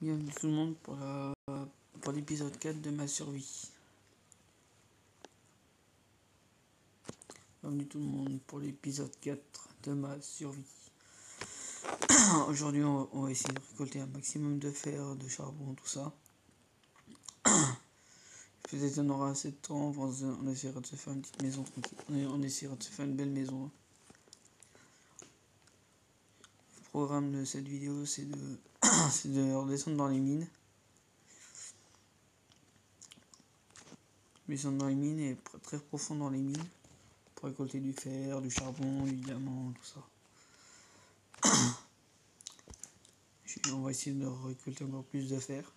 Bienvenue tout le monde pour l'épisode 4 de ma survie. Bienvenue tout le monde pour l'épisode 4 de ma survie. Aujourd'hui on va essayer de récolter un maximum de fer, de charbon, tout ça. Peut-être on aura assez de temps, on essaiera de se faire une petite maison tranquille. On essaiera de se faire une belle maison. Le programme de cette vidéo c'est de redescendre dans les mines. Descendre dans les mines et très profond dans les mines. Pour récolter du fer, du charbon, du diamant, tout ça. On va essayer de récolter encore plus de fer.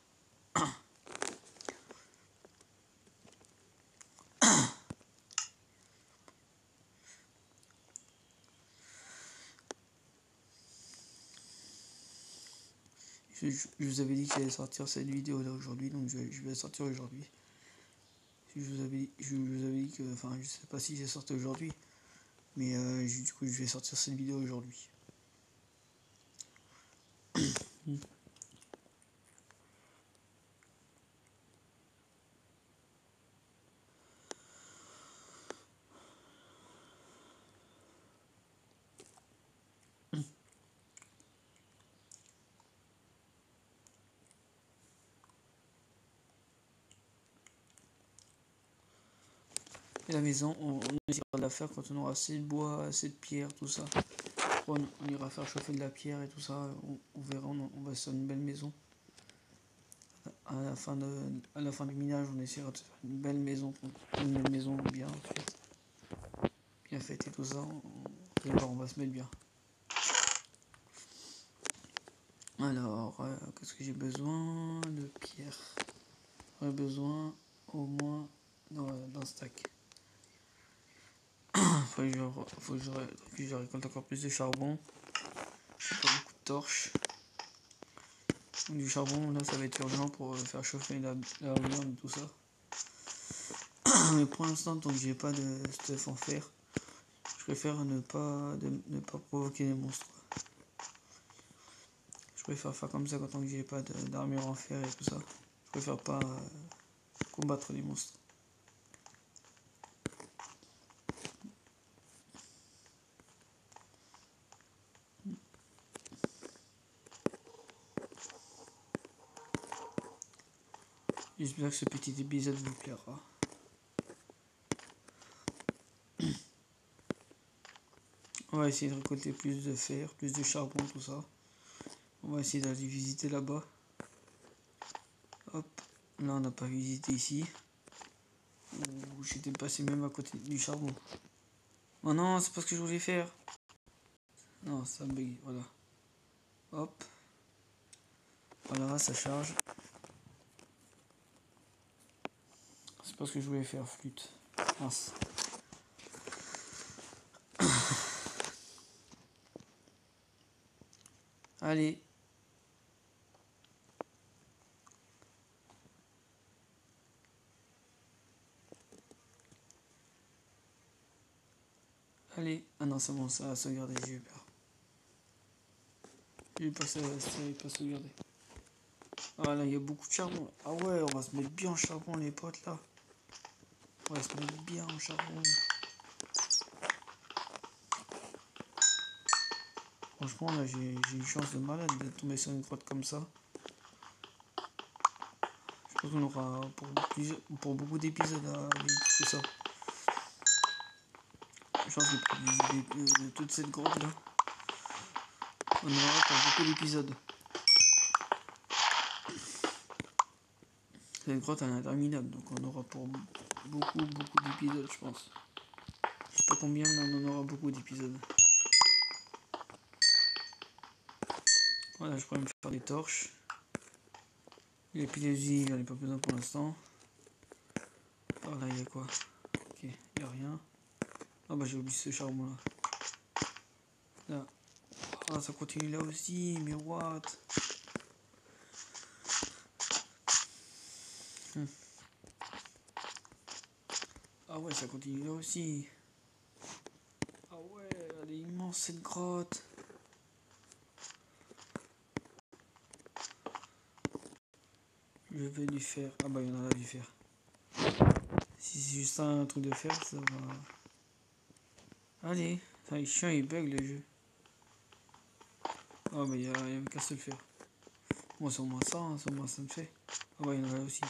Je vous avais dit que j'allais sortir cette vidéo là aujourd'hui, donc je vais la sortir aujourd'hui. Je vous avais dit que, enfin je sais pas si j'ai sorti aujourd'hui, mais du coup je vais sortir cette vidéo aujourd'hui. Et la maison, on essaiera de la faire quand on aura assez de bois, assez de pierre, tout ça. On ira faire chauffer de la pierre et tout ça, on verra, on va se faire une belle maison. À la fin du minage, on essaiera de faire une belle maison bien faite. Bien faite et tout ça, on va se mettre bien. Alors, qu'est-ce que j'ai besoin de pierre? J'aurais besoin au moins d'un stack. Faut que je récolte encore plus de charbon. J'ai pas beaucoup de torches. Du charbon, là ça va être urgent pour faire chauffer la viande et tout ça. Mais pour l'instant, tant que j'ai pas de stuff en fer, je préfère ne pas provoquer les monstres. Je préfère faire comme ça tant que j'ai pas d'armure en fer et tout ça. Je préfère pas combattre les monstres. J'espère que ce petit épisode vous plaira. On va essayer de récolter plus de fer, plus de charbon, tout ça. On va essayer d'aller visiter là-bas. Hop, là on n'a pas visité ici. J'étais passé même à côté du charbon. Oh non, c'est pas ce que je voulais faire. Non, ça bug, voilà. Hop. Voilà, ça charge. C'est pas ce que je voulais faire, flûte. Mince. Allez. Allez. Ah non, c'est bon, ça a sauvegardé, j'ai eu peur. J'ai pas sauvegardé. Ah là, il y a beaucoup de charbon. Ah ouais, on va se mettre bien en charbon, les potes, là. On va se mettre bien en charbon. Franchement, là, j'ai une chance de malade de tomber sur une grotte comme ça. Je pense qu'on aura pour beaucoup d'épisodes à visiter ça. Je pense que pour visiter toute cette grotte là, on aura pour beaucoup d'épisodes. Cette grotte elle est interminable, donc on aura pour beaucoup d'épisodes, je pense. Je sais pas combien, mais on en aura beaucoup d'épisodes. Voilà, je pourrais me faire des torches. Les pilésies, j'en ai pas besoin pour l'instant. Alors là, il y a quoi? Ok, il n'y a rien. Ah bah j'ai oublié ce charbon là. Là. Ah, ça continue là aussi, mais what? Ah ouais, ça continue là aussi. Ah ouais, elle est immense cette grotte. Je vais du fer. Ah bah il y en a là du fer. Si c'est juste un truc de fer, ça va. Allez, ça il est chiant, il bug le jeu. Ah bah il y a qu'à se le faire. Moi c'est au moins ça, hein, c'est au moins ça me fait. Ah bah il y en a là aussi.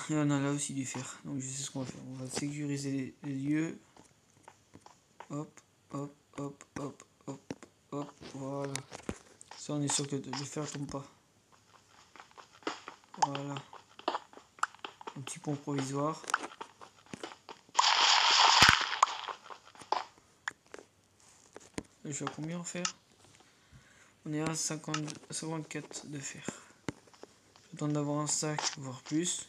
Il y en a là aussi du fer. Donc je sais ce qu'on va faire. On va sécuriser les lieux. Hop, hop, hop, hop, hop, hop, voilà. Ça on est sûr que le fer tombe pas. Voilà. Un petit pont provisoire. Je suis à combien en fer? On est à 54 de fer. J'attends d'avoir un sac, voire plus.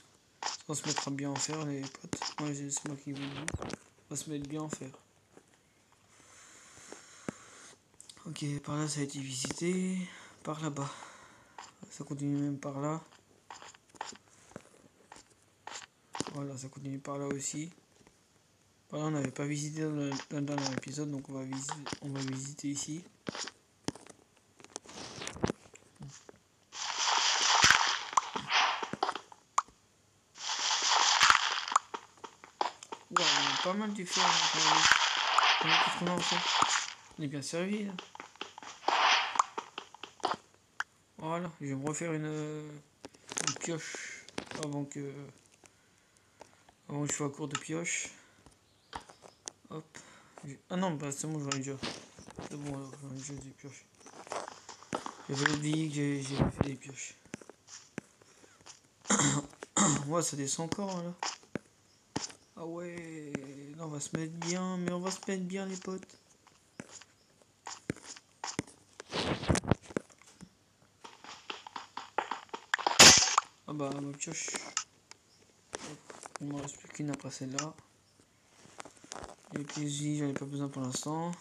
On se mettra bien en fer les potes. Moi c'est moi qui vous le dis. On va se mettre bien en fer. Ok, par là ça a été visité. Par là-bas. Ça continue même par là. Voilà, ça continue par là aussi. Par là on n'avait pas visité dans le dernier épisode, donc on va visiter ici. Ouais, on a pas mal du fer. Qu'est-ce qu'on a en fait? On est bien servi là. Voilà, je vais me refaire une pioche avant que je sois à court de pioche. Hop. Ah non, bah c'est bon, j'en ai déjà. C'est bon, alors j'en ai déjà des pioches. J'avais oublié que j'ai fait des pioches. Ouais, ça descend encore là. Ah ouais, là on va se mettre bien, mais on va se mettre bien les potes. Ah bah ma pioche. Il me reste plus qu'une après celle-là. Les pièges, j'en ai pas besoin pour l'instant.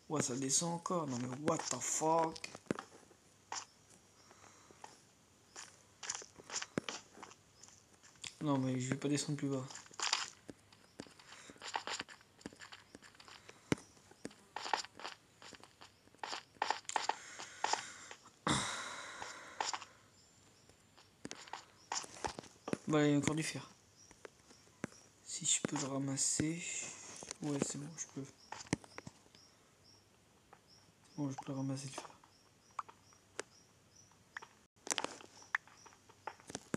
Ouais, ça descend encore. Non mais what the fuck. Non mais je vais pas descendre plus bas. Bah il y a encore du fer. Si je peux le ramasser. Ouais c'est bon, je peux. Bon, je peux le ramasser le fer.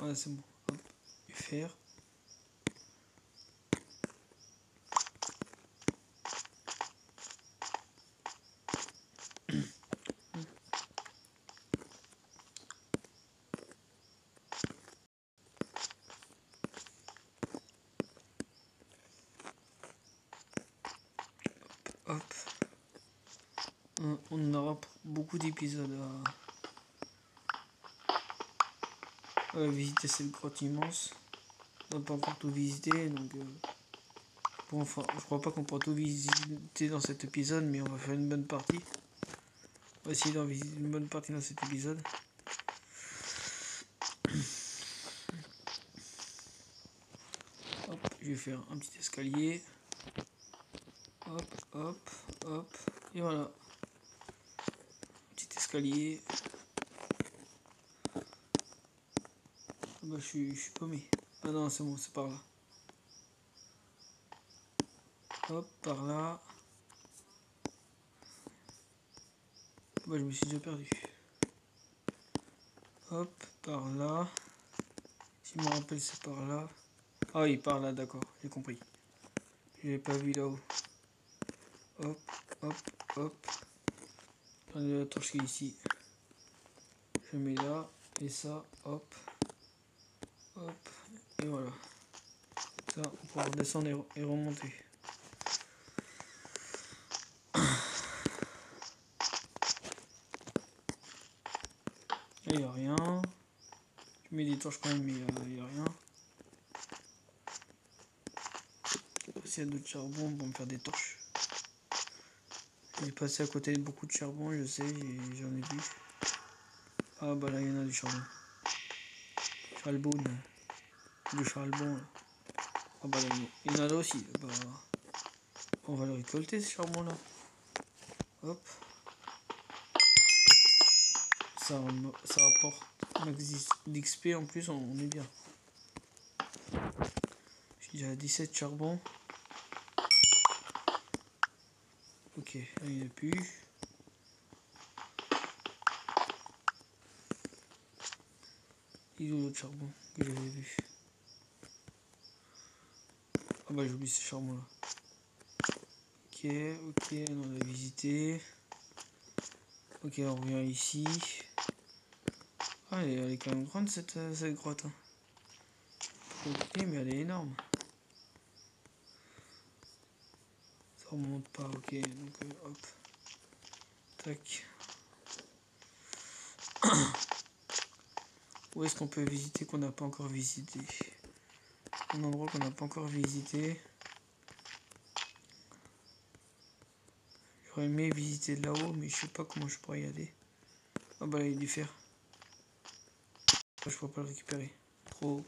Ouais c'est bon. Hop, du fer. Hop. On aura beaucoup d'épisodes à visiter cette grotte immense. On n'a pas encore tout visité, donc bon, enfin, je crois pas qu'on pourra tout visiter dans cet épisode, mais on va faire une bonne partie. On va essayer d'en visiter une bonne partie dans cet épisode. Hop, je vais faire un petit escalier. Hop, hop, hop, et voilà. Petit escalier. Ah bah, je suis paumé. Ah non, c'est bon, c'est par là. Hop, par là. Bah, je me suis déjà perdu. Hop, par là. Si je me rappelle, c'est par là. Ah oui, par là, d'accord, j'ai compris. Je l'ai pas vu là-haut. Hop, hop, hop. Prenez la torche qui est ici. Je mets là, et ça, hop, hop, et voilà. Ça, on pourra redescendre et remonter. Il n'y a rien. Je mets des torches quand même, mais il n'y a rien. S'il y a d'autres charbons pour me faire des torches. J'ai passé à côté de beaucoup de charbon, je sais, j'en ai vu. Ah bah là il y en a du charbon. Charbon. Du charbon là. Ah bah là il y en a là aussi. Bah, on va le récolter ce charbon là. Hop. ça rapporte max d'XP en plus, on est bien. J'ai déjà 17 charbons. Ok, là il n'y en a plus. Il est où l'autre charbon que j'avais vu? Ah bah j'ai oublié ce charbon là. Ok, on l'a visité. Ok, on revient ici. Ah, elle est quand même grande cette grotte. Hein. Ok, mais elle est énorme. Ça remonte pas, ok, donc hop. Tac. Où est-ce qu'on peut visiter qu'on n'a pas encore visité? Un endroit qu'on n'a pas encore visité. J'aurais aimé visiter là-haut, mais je sais pas comment je pourrais y aller. Ah bah là, il y a du fer. Je pourrais pas le récupérer. Trop.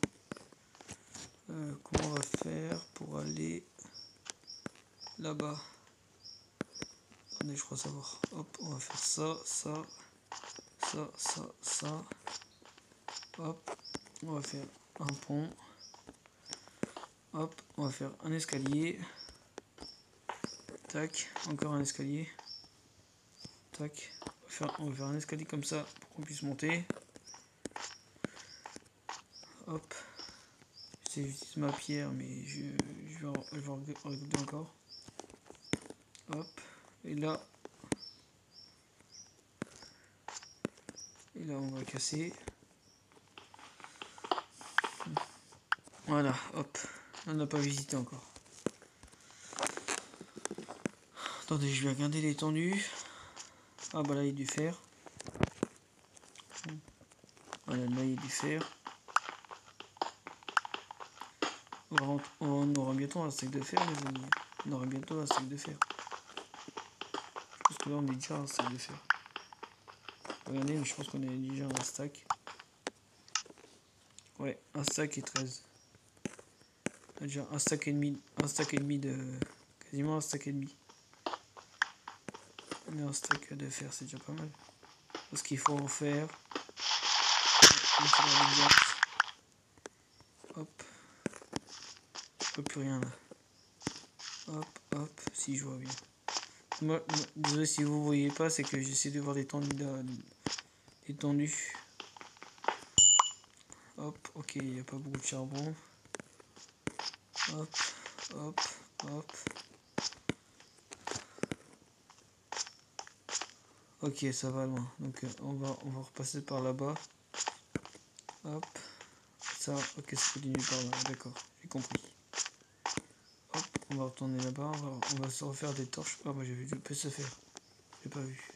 Comment on va faire pour aller là-bas? Attendez, je crois savoir. Hop, on va faire ça, ça, ça, ça, ça. Hop, on va faire un pont. Hop, on va faire un escalier. Tac, encore un escalier. Tac, on va faire un escalier comme ça pour qu'on puisse monter. Hop, j'utilise ma pierre, mais je vais regarder encore. Hop, et là on va casser. Voilà, hop, on n'a pas visité encore. Attendez, je vais regarder l'étendue. Ah bah là il y a du fer. Voilà, là il y a du fer. On aura bientôt un sac de fer, les amis. On aura bientôt un sac de fer. Parce que là on est déjà un sac de fer. Regardez, mais je pense qu'on est déjà un stack. Ouais, un stack et 13. On a déjà un stack et demi de... Quasiment un stack et demi. On a un stack de fer, c'est déjà pas mal. Parce qu'il faut en faire. Hop. Je peux plus rien là. Hop, hop, si je vois bien. Moi, désolé si vous voyez pas, c'est que j'essaie de voir l'étendue. Hop, ok, il n'y a pas beaucoup de charbon. Hop, hop, hop. Ok, ça va loin. Donc on va repasser par là-bas. Hop. Ça, ok, ça continue par là. D'accord, j'ai compris. Hop, on va retourner là-bas. On va se refaire des torches. Ah bah j'ai vu, je peux se faire. J'ai pas vu.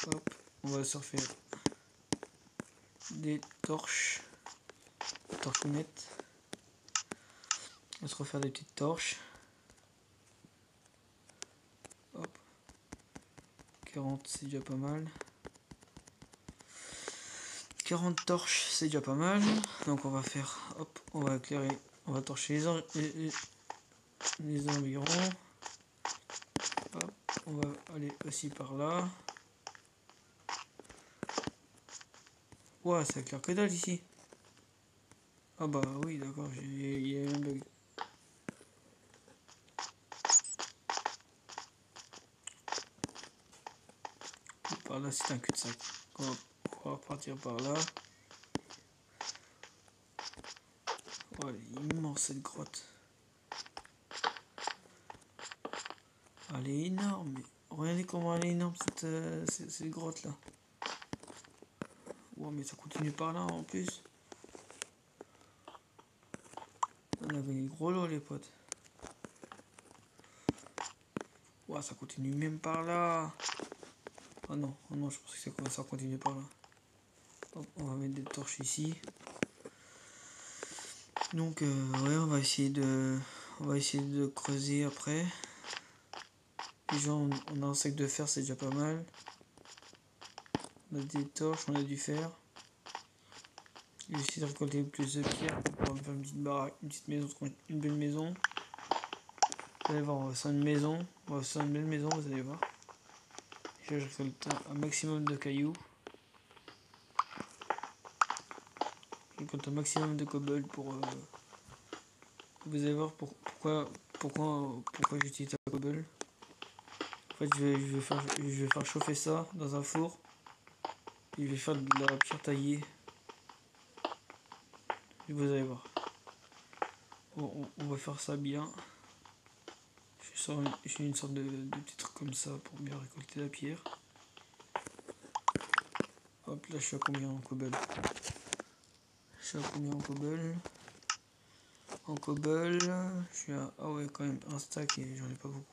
Hop, on va se refaire des torches. Torchonnettes. On va se refaire des petites torches. Hop. 40, c'est déjà pas mal. 40 torches, c'est déjà pas mal. Donc on va faire, hop, on va éclairer, on va torcher les environs. Hop, on va aller aussi par là. Ouah, ça éclaire que dalle ici. Ah bah oui, d'accord, il y a un bug. Par là, c'est un cul-de-sac. On va repartir par là. Oh, elle est immense cette grotte. Elle est énorme. Mais regardez comment elle est énorme cette grotte là. Wow, mais ça continue par là en plus. On avait les gros lots les potes. Wow, ça continue même par là. Oh non, je pensais que ça continue par là. Hop, on va mettre des torches ici. Donc ouais, on va essayer de creuser après. Déjà on a un sac de fer, c'est déjà pas mal. On a des torches, on a du fer. Je vais essayer de récolter plus de pierres pour pouvoir me faire une petite baraque, une petite maison, une belle maison. Vous allez voir, on va faire une maison, on va faire une belle maison, vous allez voir. Déjà je récolte un maximum de cailloux. Je récolte un maximum de cobble pour... Vous allez voir pourquoi j'utilise la cobble. En fait, je vais faire chauffer ça dans un four. Et je vais faire de la pierre taillée. Et vous allez voir. On va faire ça bien. J'ai une sorte de petit truc comme ça pour bien récolter la pierre. Hop, là je suis à combien en cobble? Je suis à combien en cobble? En cobble, je suis à... Ah ouais, quand même, un stack et j'en ai pas beaucoup.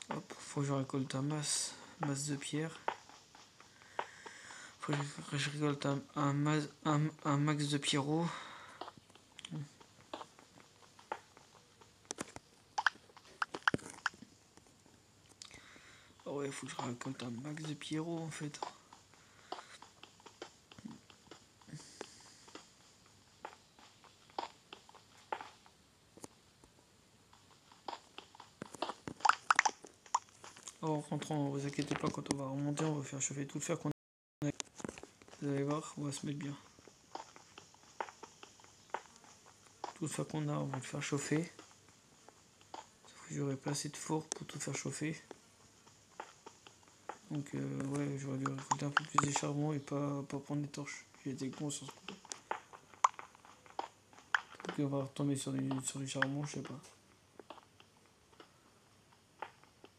Hop, faut que je récolte un masse de pierre. Faut que je récolte un max de pierrot. Ah ouais, faut que je récolte un max de pierrot en fait. En rentrant, vous inquiétez pas, quand on va remonter, on va faire chauffer tout le fer qu'on a. Vous allez voir, on va se mettre bien. Tout le fer qu'on a, on va le faire chauffer. Sauf que j'aurais pas assez de four pour tout faire chauffer. Donc ouais, j'aurais dû récolter un peu plus de charbon et pas prendre des torches. J'ai été con sur ce coup. Donc on va retomber sur du charbon, je sais pas.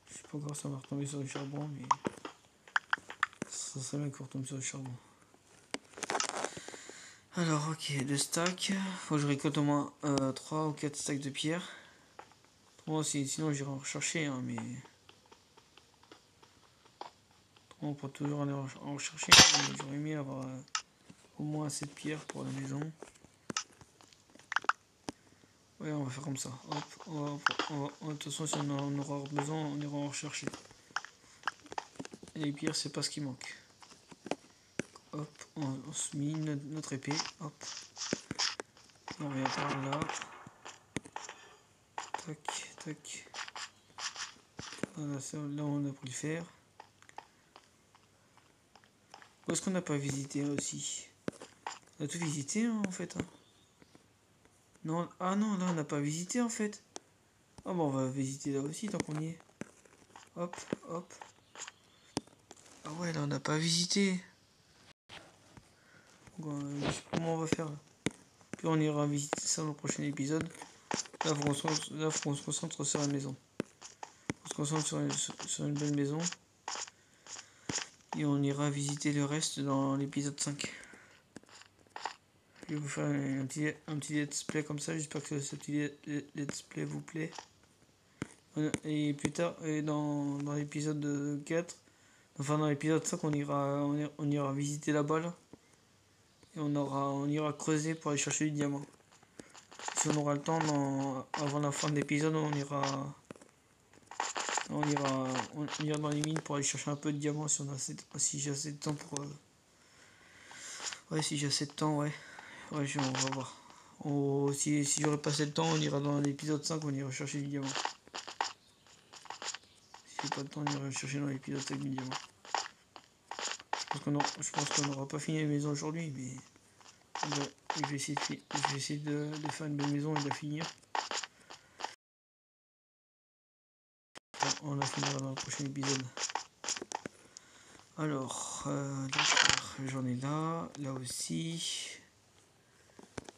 Je sais pas encore si on va retomber sur du charbon, mais ça serait bien qu'on retombe sur du charbon. Alors ok, 2 stacks. Faut que je récolte au moins 3 ou 4 stacks de pierre. Bon, sinon j'irai en rechercher, hein, mais... On peut toujours aller en rechercher, mais j'aurais aimé avoir au moins assez de pierre pour la maison. Ouais, on va faire comme ça. Hop, de toute façon, si on en aura besoin, on ira en rechercher. Et les pierres, c'est pas ce qui manque. Hop, on se met notre épée. Hop. On vient par là. Tac, tac. Voilà, là, on a pris le fer. Où est-ce qu'on n'a pas visité aussi? On a tout visité, hein, en fait. Hein. Non, ah non, là, on n'a pas visité, en fait. Ah bon, on va visiter là aussi, tant qu'on y est. Hop, hop. Ah ouais, là, on n'a pas visité. Je sais pas comment on va faire là. Puis on ira visiter ça dans le prochain épisode. Là, faut qu'on se concentre sur la maison. On se concentre sur une belle maison. Et on ira visiter le reste dans l'épisode 5. Je vais vous faire un petit let's play comme ça. J'espère que ce petit let's play vous plaît. Et plus tard, dans l'épisode 4, enfin dans l'épisode 5, on ira visiter là-bas là. Et on ira creuser pour aller chercher du diamant. Si on aura le temps, avant la fin de l'épisode, on ira dans les mines pour aller chercher un peu de diamants si j'ai assez de temps pour... Ouais, si j'ai assez de temps, ouais. Ouais, on va voir. Si j'aurais pas assez de temps, on ira dans l'épisode 5, on ira chercher du diamant. Si j'ai pas de temps, on ira chercher dans l'épisode 5 du diamant. Je pense qu'on n'aura pas fini la maison aujourd'hui, mais... Je vais essayer de faire une belle maison et de la finir. On la finira dans le prochain épisode. Alors, j'en ai là aussi.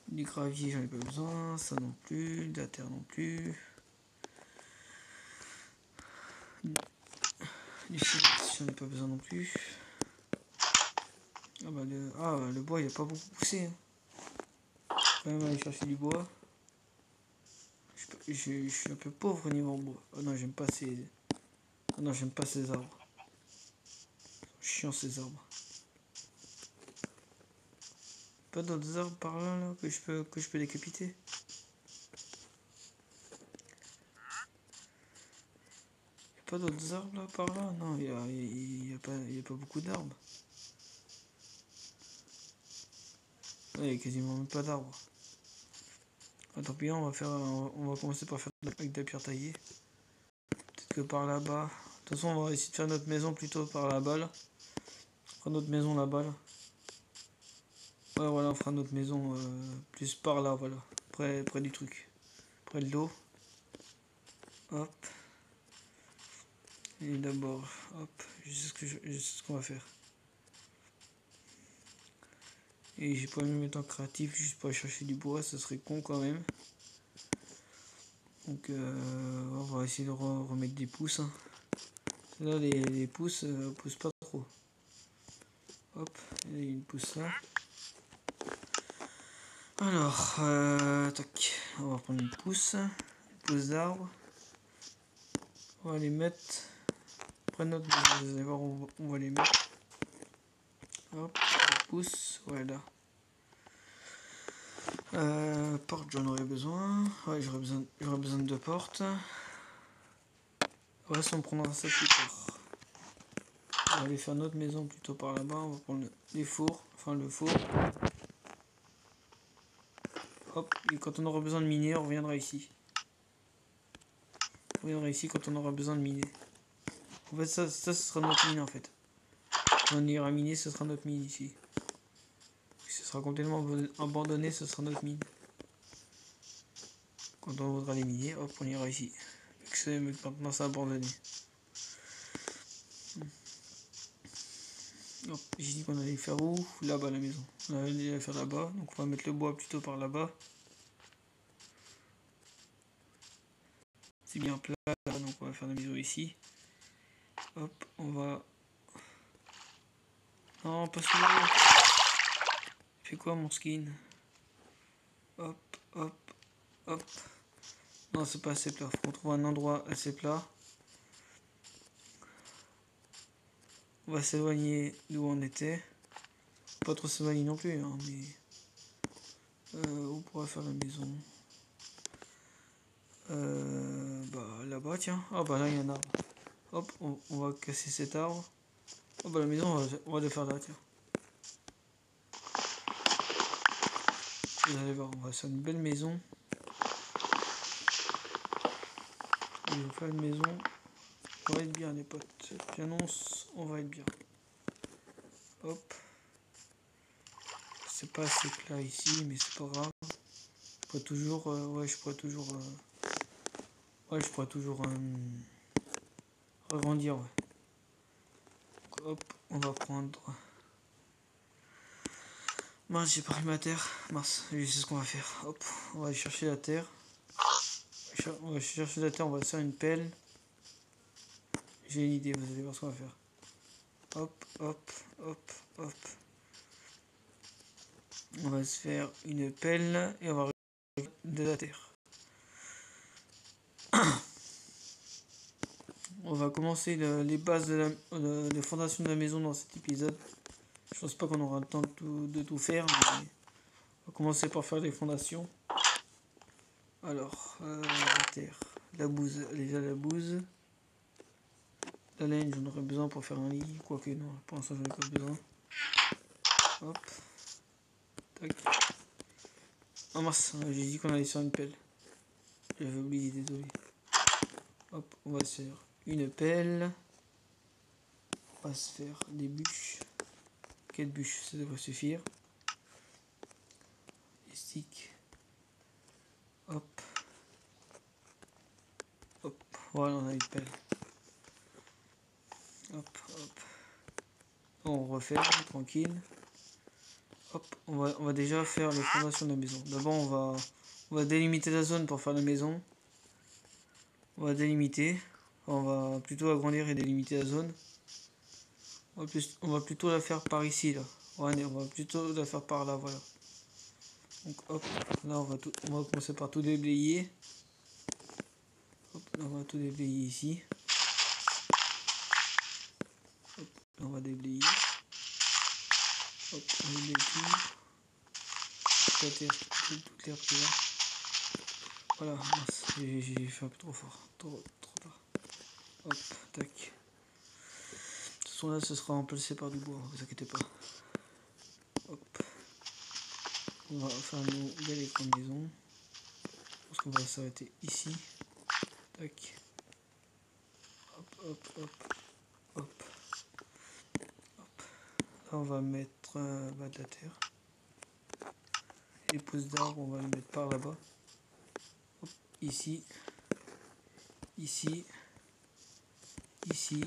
Du gravier, j'en ai pas besoin, ça non plus, de la terre non plus. Du silex, j'en ai pas besoin non plus. Ah bah le bois il a pas beaucoup poussé. Hein. Quand même aller chercher du bois. Je suis un peu pauvre au niveau bois. Oh non, j'aime pas ces arbres. Chiant ces arbres. Pas d'autres arbres par là, que je peux décapiter. Pas d'autres arbres là par là? Non, il y a pas beaucoup d'arbres. Il n'y a quasiment même pas d'arbres. Ah, tant pis, on va commencer par faire avec de la pierre taillée. Peut-être que par là-bas. De toute façon, on va essayer de faire notre maison plutôt par là-bas. Là. On fera notre maison là-bas. Là. Ouais, voilà, on fera notre maison plus par là, voilà. Près du truc. Près de l'eau. Hop. Et d'abord, hop, je sais ce qu'on va faire. Et j'ai pas mis mes temps créatif juste pour aller chercher du bois, ça serait con quand même. Donc on va essayer de remettre des pousses. Hein. Là les pousses poussent pas trop. Hop, il y a une pousse là. Alors, tac, on va prendre une pousse d'arbre. On va les mettre près de notre maison. Vous allez voir où on va les mettre. Hop, des pousses, voilà. Porte, j'en aurais besoin. Ouais, j'aurais besoin de 2 portes. Ouais, si on prendra ça plus tard. On va aller faire notre maison plutôt par là-bas. On va prendre les fours, enfin le four. Hop, et quand on aura besoin de miner, on reviendra ici. On reviendra ici quand on aura besoin de miner. En fait, ça ce sera notre mine en fait. Quand on ira miner, ce sera notre mine ici. Si ce sera complètement abandonné, ce sera notre mine. Quand on voudra les miner, hop, on ira ici. Maintenant c'est abandonné. J'ai dit qu'on allait faire où? Là-bas la maison. On allait la faire là-bas, donc on va mettre le bois plutôt par là-bas. C'est bien plat, donc on va faire la maison ici. Hop, on va... Non, pas celui-là. Il fait quoi mon skin? Hop, hop, hop. Non, c'est pas assez plat. Faut qu'on trouve un endroit assez plat. On va s'éloigner d'où on était. Pas trop s'éloigner non plus, hein, mais... où on pourra faire la maison? Bah là-bas, tiens. Ah bah là, il y a un arbre. Hop, on va casser cet arbre. Oh bah la maison, on va le faire là, tiens. Vous allez voir, on va faire une belle maison. On va faire une maison. On va être bien, les potes. J'annonce, on va être bien. Hop. C'est pas assez plat ici, mais c'est pas grave. Je pourrais toujours... ouais, je pourrais toujours... ouais, je pourrais toujours... agrandir, ouais. Donc, hop, on va prendre... Mince, j'ai pas pris ma terre. Mince, je sais ce qu'on va faire. Hop, on va aller chercher la terre. On va chercher la terre, on va se faire une pelle. J'ai une idée, vous allez voir ce qu'on va faire. Hop, hop, hop, hop. On va se faire une pelle et on va récupérer de la terre. On va commencer les bases les fondations de la maison dans cet épisode. Je pense pas qu'on aura le temps de tout faire, mais on va commencer par faire les fondations. Alors, la terre, la bouse, déjà la bouse. La laine, j'en aurais besoin pour faire un lit, quoique non, pour l'instant j'en ai pas besoin. Hop, tac. Ah mince, j'ai dit qu'on allait sur une pelle. J'avais oublié, désolé. Hop, on va se faire une pelle. On va se faire des bûches. Quelle bûche? Ça devrait suffire. Les sticks. Hop. Hop. Voilà, on a une pelle. Hop, hop. On referme, tranquille. Hop, on va déjà faire les fondations de la maison. D'abord, on va délimiter la zone pour faire la maison. On va délimiter. On va plutôt agrandir et délimiter la zone. On va plutôt la faire par ici, là. Ouais, on va plutôt la faire par là, voilà. Donc hop, là on va commencer par tout déblayer. Hop, là, on va tout déblayer ici. Hop, là, on va déblayer. Hop, on déblaye tout. Toute l'air qui est là. Voilà, mince, j'ai fait un peu trop fort, trop tard. Hop, tac. De toute façon là, ce sera remplacé par du bois, vous inquiétez pas. Hop. On va faire une belle grande maison. Je pense qu'on va s'arrêter ici. Tac. Hop, hop, hop, hop. Hop. Là, on va mettre de la terre. les pousses d'arbres, on va les mettre par là-bas. Ici, ici, ici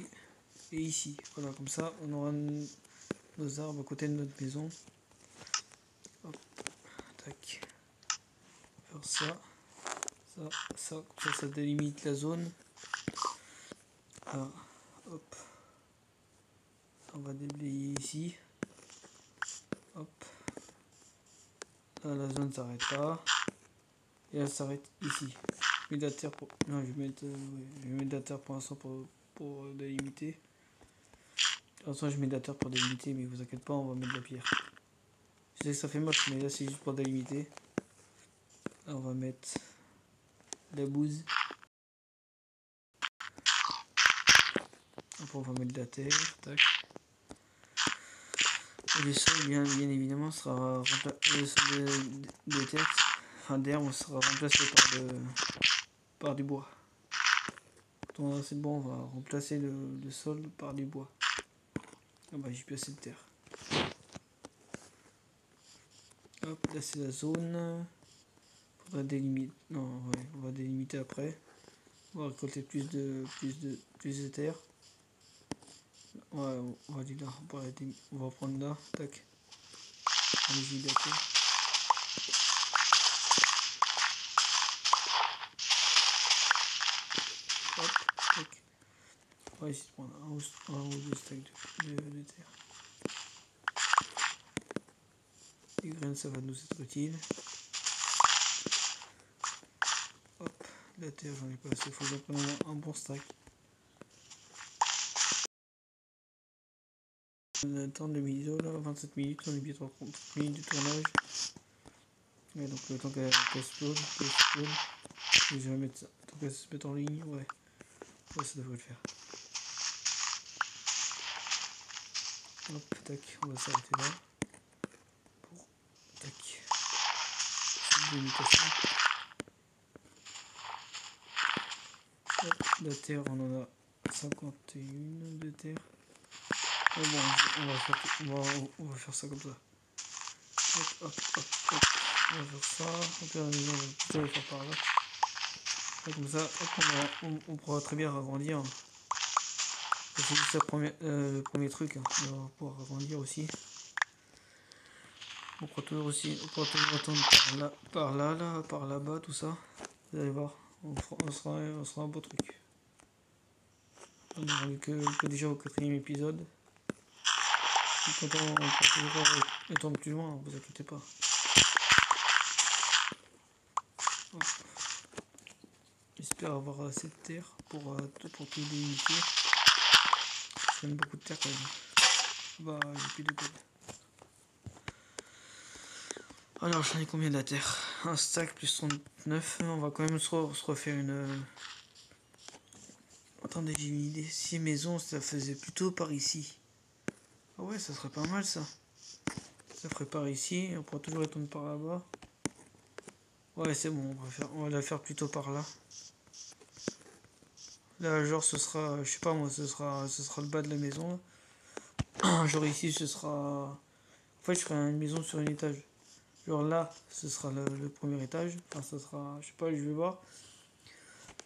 et ici. Voilà, comme ça, on aura nos arbres à côté de notre maison. Hop, tac. Faire ça, ça, ça délimite la zone. Là, hop. On va déblayer ici. Hop. Là, la zone s'arrête là. Et elle s'arrête ici. Je mets de la terre pour. Non, je vais mettre, je vais mettre de la terre pour l'instant pour délimiter. De toute façon, je mets de la terre pour délimiter, mais vous inquiétez pas, on va mettre de la pierre. Je sais que ça fait moche, mais là c'est juste pour délimiter. Là, on va mettre la bouse. Après, on va mettre de la terre. Tac. Et le sol, bien évidemment, sera remplacé. Le sol de terre, enfin d'herbe, sera remplacé par du bois. Quand on a assez de bois, on va remplacer le sol par du bois. Ah bah, j'ai plus assez de terre. Hop, là c'est la zone. Faudra délimiter. Non, ouais, on va délimiter après. On va récolter plus de terre. Ouais, on va aller là. On va prendre là. Tac. On va la terre. Hop, tac. On va essayer de prendre un ou deux stacks de terre. Les graines, ça va nous être utile. Hop, la terre, j'en ai pas assez. Il faut que j'en prenne un bon stack. On attend le midi là, 27 minutes, on est bientôt 30 minutes de tournage. Ouais, donc le temps qu'elle explose, je vais mettre ça. Tant qu'elle se mette en ligne, ouais. Ouais, ça devrait le faire. Hop, tac, on va s'arrêter là. Pour, tac. Cette délimitation. Hop, la terre, on en a 51 de terre. Oh bon, on va faire ça comme ça. Hop, hop, hop, hop. On va faire ça. Donc là, on va plutôt le faire par là. Et comme ça, hop, on pourra très bien agrandir. C'est juste le premier truc. Hein. On va pouvoir agrandir aussi. On pourra toujours attendre par là, par là-bas, tout ça. Vous allez voir, on sera un beau truc. On n'aura que déjà au 4e épisode. Et quand on pourra toujours étendre plus loin, vous inquiétez pas. Hop. J'espère avoir assez de terre pour tout délimiter. Ça donne beaucoup de terre quand même. Bah, j'ai plus de code. Alors, j'en ai combien de la terre? Un stack plus 39. On va quand même se refaire une. Attendez, j'ai une idée. Si maison, ça faisait plutôt par ici. Ah ouais, ça serait pas mal ça. Ça ferait par ici. On pourra toujours étendre par là-bas. Ouais, c'est bon. On va la faire plutôt par là. Là, genre, ce sera. Je sais pas moi, ce sera le bas de la maison. Genre ici, ce sera. En fait, je ferai une maison sur un étage. Genre là, ce sera le premier étage. Enfin, ça sera. Je sais pas, je vais voir.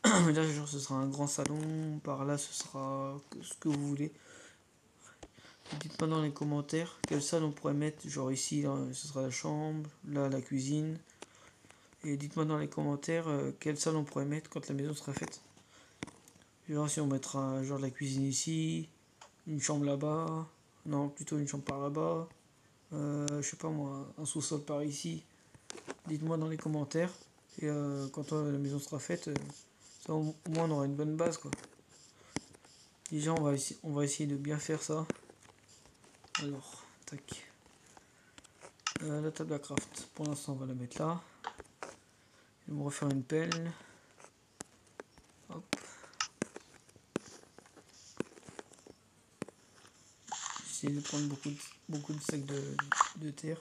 Mais là, genre, ce sera un grand salon. Par là, ce sera ce que vous voulez. Dites-moi dans les commentaires quelle salle on pourrait mettre. Genre ici, là, ce sera la chambre. Là, la cuisine. Et dites-moi dans les commentaires quelle salle on pourrait mettre quand la maison sera faite. Genre, si on mettra genre la cuisine ici. Une chambre là-bas. Non, plutôt une chambre par là-bas. Je sais pas moi, un sous-sol par ici. Dites-moi dans les commentaires. Et quand la maison sera faite, ça, au moins on aura une bonne base quoi. Déjà on va essayer de bien faire ça. Alors, tac. La table à craft, pour l'instant on va la mettre là. Je vais me refaire une pelle. Hop. J'essaie de prendre beaucoup de sacs de terre.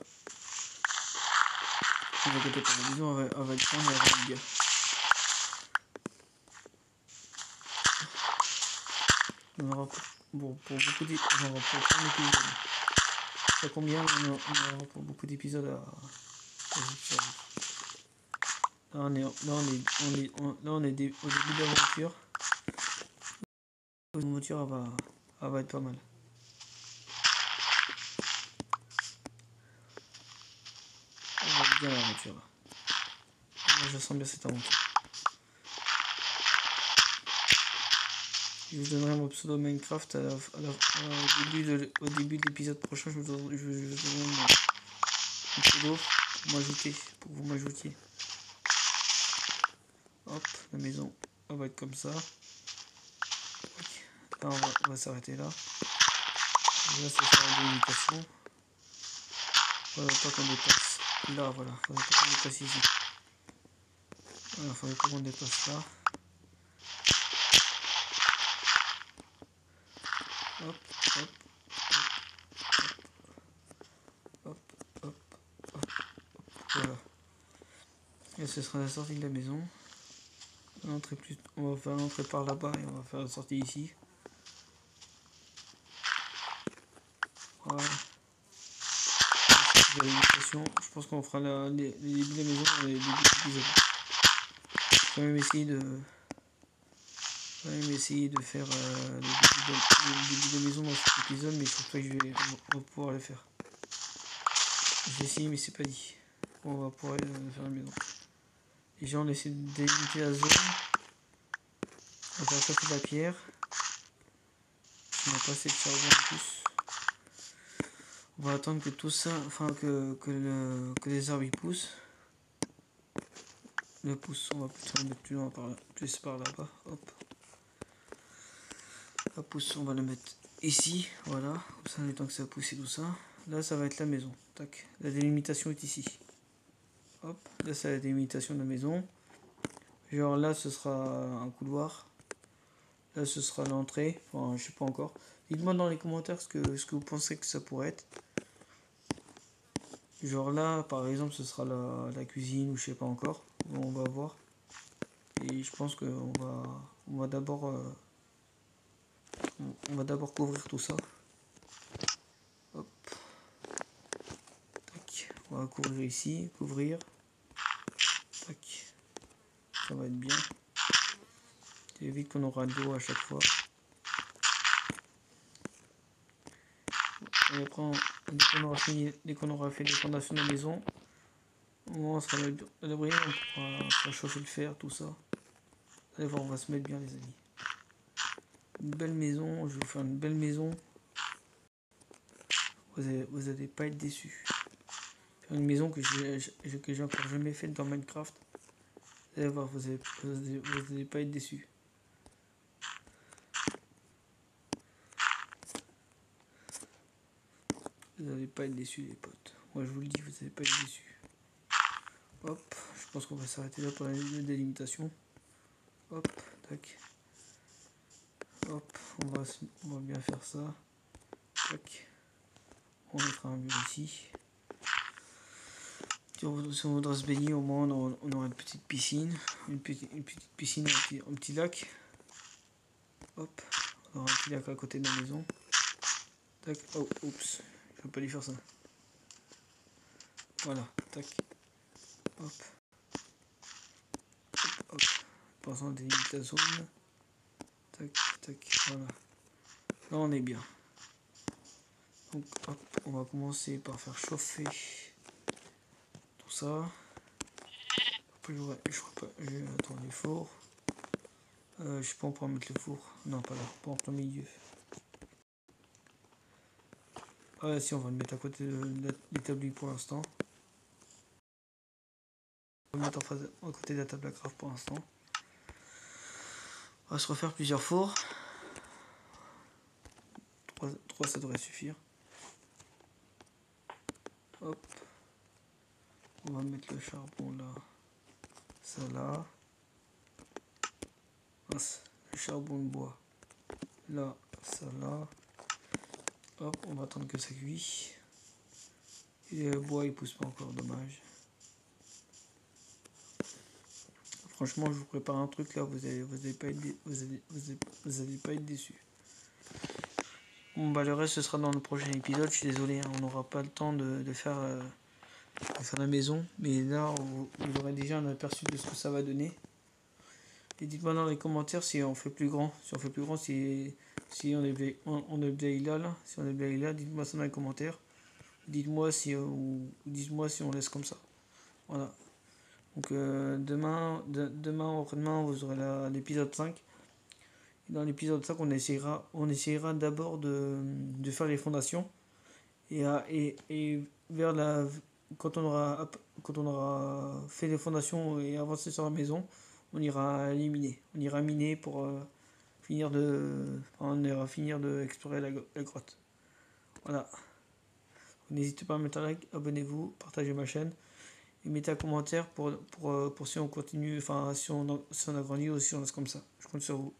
On va côté pour la maison, on va le prendre et on va le dire. On aura pour beaucoup d'épisodes. Pas combien, on aura pour beaucoup d'épisodes Là on est au début de l'aventure. L'aventure elle va être pas mal. On va être bien l'aventure. Moi je sens bien cette aventure. Je vous donnerai mon pseudo Minecraft au début de l'épisode prochain. Je vous donnerai mon pseudo pour que vous m'ajoutiez. Hop, la maison elle va être comme ça. Là on va s'arrêter là. Là ça sera la délimitation. Voilà, pas qu'on dépasse là, voilà. Faudrait pas qu'on dépasse ici. Voilà, faudrait pas qu'on dépasse là. Hop, hop, hop, hop, hop, voilà. Et ce sera la sortie de la maison. L'entrée plus... On va faire l'entrée par là-bas et on va faire la sortie ici. Voilà. Je pense qu'on fera les débuts de la maison dans les débuts de l'épisode. Je vais quand même essayer de faire le début de la maison dans cet épisode, mais je pense pas que on va pouvoir le faire. Je vais essayer, mais c'est pas dit. On va pouvoir faire la maison. Déjà, on essaie de délimiter la zone. On va faire passer de la pierre. On va passer de charbon en plus. On va attendre que tout ça, enfin que les arbres ils poussent. Le pouce, on va plutôt le mettre plus loin par là, plus par là-bas. Hop. La pousse, on va le mettre ici, voilà. Comme ça, le temps que ça pousse et tout ça. Là, ça va être la maison. Tac. La délimitation est ici. Hop. Là, c'est la délimitation de la maison. Genre là, ce sera un couloir. Là, ce sera l'entrée. Enfin, je sais pas encore. Dites-moi dans les commentaires ce que vous pensez que ça pourrait être. Genre là, par exemple, ce sera la cuisine ou je sais pas encore. On va voir. Et je pense qu'on va d'abord couvrir tout ça. Hop. Tac. On va couvrir ici. Couvrir. Tac. Ça va être bien. Ça évite qu'on aura de l'eau à chaque fois. Et après, dès qu'on aura fait les fondations de la maison, on sera à l'abri, on pourra chauffer le fer, tout ça. Allez voir, on va se mettre bien les amis. Une belle maison, je vais vous faire une belle maison. Vous allez pas être déçus. Une maison que j'ai encore jamais faite dans Minecraft. Vous allez voir, vous allez pas être déçus. Vous allez pas être déçus les potes. Moi je vous le dis, vous allez pas être déçus. Hop, je pense qu'on va s'arrêter là pour la délimitation. Hop, tac. Hop, on va bien faire ça. Tac. On mettra un mur ici. Si on voudra se baigner, au moins on aura une petite piscine. Une petite piscine, un petit lac. Hop, on aura un petit lac à côté de la maison. Tac. Oh, oups, je vais pas lui faire ça. Voilà, tac. Hop. Hop. Passons à délimiter la zone. Tac, tac, voilà. Là on est bien. Donc hop, on va commencer par faire chauffer tout ça. Après attends, les fours. Je sais pas, on pourra mettre le four. Non, pas là, pas en plein milieu. Ah si, on va le mettre à côté de l'établi pour l'instant. On va le mettre à côté de la table à craft pour l'instant. On va se refaire plusieurs fours. 3 ça devrait suffire. Hop. On va mettre le charbon là. Ça là. Le charbon de bois. Là, ça là. Hop, on va attendre que ça cuit. Et le bois il pousse pas encore, dommage. Franchement, je vous prépare un truc là, vous allez pas être déçus. Bon bah le reste ce sera dans le prochain épisode. Je suis désolé, hein, on n'aura pas le temps de faire je vais faire la maison, mais là vous aurez déjà un aperçu de ce que ça va donner. Et dites-moi dans les commentaires si on fait plus grand, si on est bien là, si on est bien là, dites-moi ça dans les commentaires. Dites-moi si on laisse comme ça. Voilà. Donc demain ou après-demain, vous aurez l'épisode 5. Et dans l'épisode 5, on essayera d'abord de faire les fondations. Et vers quand on aura fait les fondations et avancé sur la maison, on ira éliminer. On ira miner pour finir de explorer la grotte. Voilà. N'hésitez pas à mettre un like, abonnez-vous, partagez ma chaîne et mettez un commentaire pour si on continue, enfin si on agrandit ou si on laisse comme ça. Je compte sur vous.